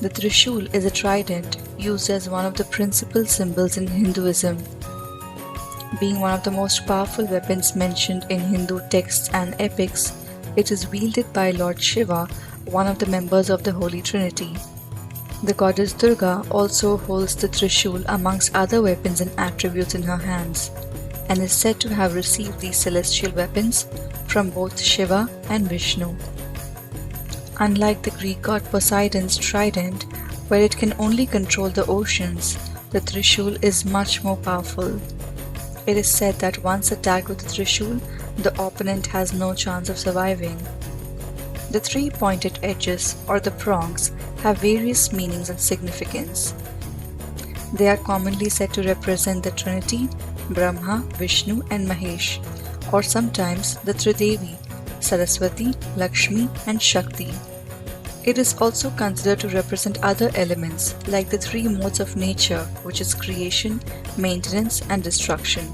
The Trishul is a trident used as one of the principal symbols in Hinduism. Being one of the most powerful weapons mentioned in Hindu texts and epics, it is wielded by Lord Shiva, one of the members of the Holy Trinity. The goddess Durga also holds the Trishul amongst other weapons and attributes in her hands, and is said to have received these celestial weapons from both Shiva and Vishnu. Unlike the Greek god Poseidon's trident, where it can only control the oceans, the Trishul is much more powerful. It is said that once attacked with the Trishul, the opponent has no chance of surviving. The three pointed edges, or the prongs, have various meanings and significance. They are commonly said to represent the Trinity, Brahma, Vishnu and Mahesh, or sometimes the Tridevi, Saraswati, Lakshmi and Shakti. It is also considered to represent other elements like the three modes of nature, which is creation, maintenance and destruction,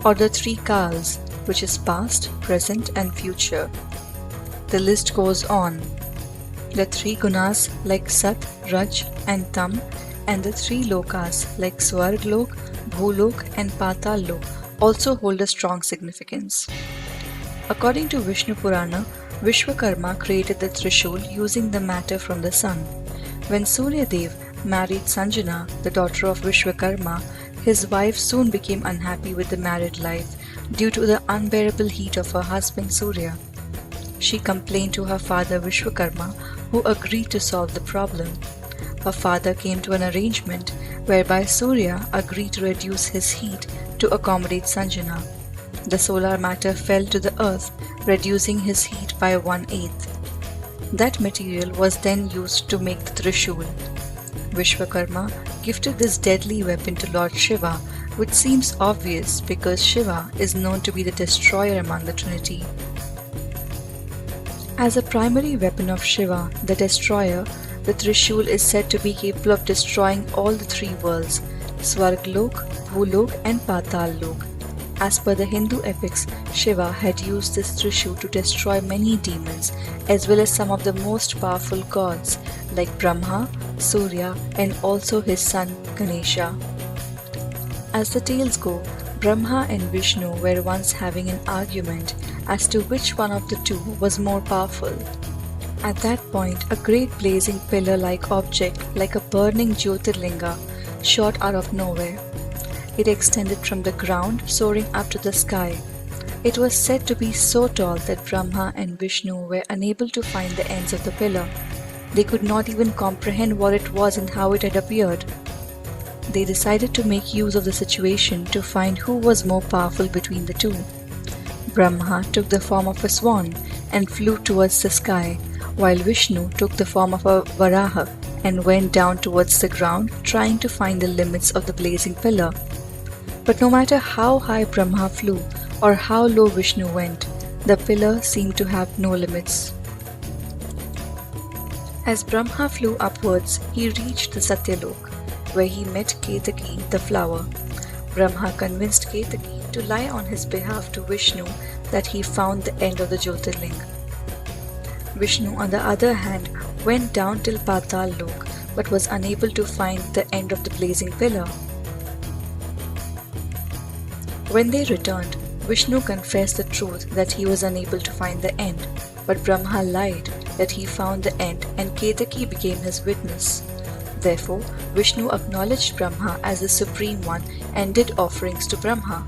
or the three kals, which is past, present and future. The list goes on. The three gunas like Sat, Raj and Tam, and the three lokas like Swarg Lok, Bholok and Patal Lok also hold a strong significance. According to Vishnu Purana, Vishwakarma created the Trishul using the matter from the sun. When Surya Dev married Sanjana, the daughter of Vishwakarma, his wife soon became unhappy with the married life due to the unbearable heat of her husband Surya. She complained to her father Vishwakarma, who agreed to solve the problem. Her father came to an arrangement whereby Surya agreed to reduce his heat to accommodate Sanjana. The solar matter fell to the earth, reducing his heat by 1/8. That material was then used to make the Trishul. Vishwakarma gifted this deadly weapon to Lord Shiva, which seems obvious because Shiva is known to be the destroyer among the Trinity. As a primary weapon of Shiva, the destroyer, the Trishul is said to be capable of destroying all the three worlds, Swarglok, Bholok and Patal Lok. As per the Hindu epics, Shiva had used this Trishul to destroy many demons as well as some of the most powerful gods like Brahma, Surya and also his son Ganesha. As the tales go, Brahma and Vishnu were once having an argument as to which one of the two was more powerful. At that point, a great blazing pillar-like object, like a burning Jyotirlinga, shot out of nowhere. It extended from the ground, soaring up to the sky. It was said to be so tall that Brahma and Vishnu were unable to find the ends of the pillar. They could not even comprehend what it was and how it had appeared. They decided to make use of the situation to find who was more powerful between the two. Brahma took the form of a swan and flew towards the sky, while Vishnu took the form of a Varaha and went down towards the ground, trying to find the limits of the blazing pillar. But no matter how high Brahma flew or how low Vishnu went, the pillar seemed to have no limits. As Brahma flew upwards, he reached the Satyalok, where he met Ketaki, the flower. Brahma convinced Ketaki to lie on his behalf to Vishnu that he found the end of the Jyotirling. Vishnu, on the other hand, went down till Patal Lok but was unable to find the end of the blazing pillar. When they returned, Vishnu confessed the truth that he was unable to find the end, but Brahma lied that he found the end and Ketaki became his witness. Therefore, Vishnu acknowledged Brahma as the Supreme One and did offerings to Brahma.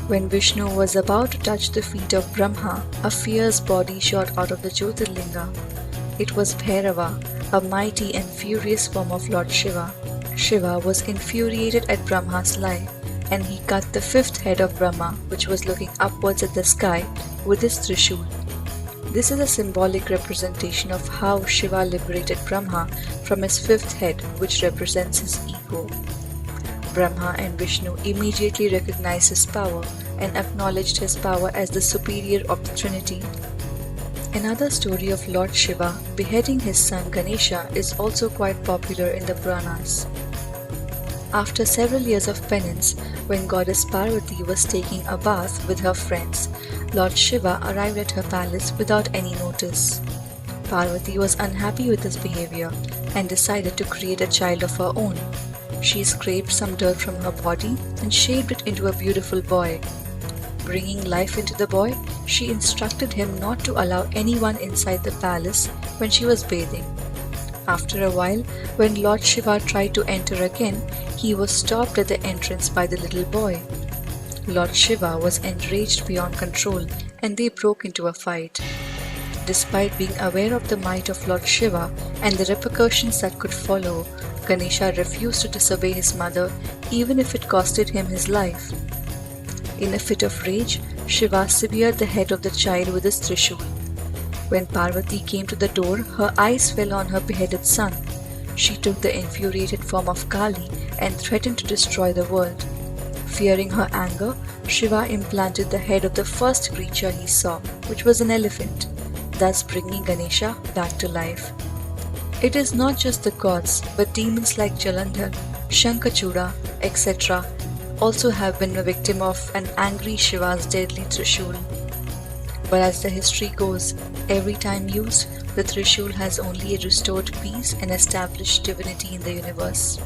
When Vishnu was about to touch the feet of Brahma, a fierce body shot out of the Jyotirlinga. It was Bhairava, a mighty and furious form of Lord Shiva. Shiva was infuriated at Brahma's lie, and he cut the fifth head of Brahma, which was looking upwards at the sky, with his Trishul. This is a symbolic representation of how Shiva liberated Brahma from his fifth head, which represents his ego. Brahma and Vishnu immediately recognized his power and acknowledged his power as the superior of the Trinity. Another story of Lord Shiva beheading his son Ganesha is also quite popular in the Puranas. After several years of penance, when goddess Parvati was taking a bath with her friends, Lord Shiva arrived at her palace without any notice. Parvati was unhappy with his behavior and decided to create a child of her own. She scraped some dirt from her body and shaped it into a beautiful boy. Bringing life into the boy, she instructed him not to allow anyone inside the palace when she was bathing. After a while, when Lord Shiva tried to enter again, he was stopped at the entrance by the little boy. Lord Shiva was enraged beyond control and they broke into a fight. Despite being aware of the might of Lord Shiva and the repercussions that could follow, Ganesha refused to disobey his mother even if it costed him his life. In a fit of rage, Shiva severed the head of the child with his Trishul. When Parvati came to the door, her eyes fell on her beheaded son. She took the infuriated form of Kali and threatened to destroy the world. Fearing her anger, Shiva implanted the head of the first creature he saw, which was an elephant, thus bringing Ganesha back to life. It is not just the gods, but demons like Jalandhar, Shankachura, etc. also have been a victim of an angry Shiva's deadly Trishul. But as the history goes, every time used, the Trishul has only restored peace and established divinity in the universe.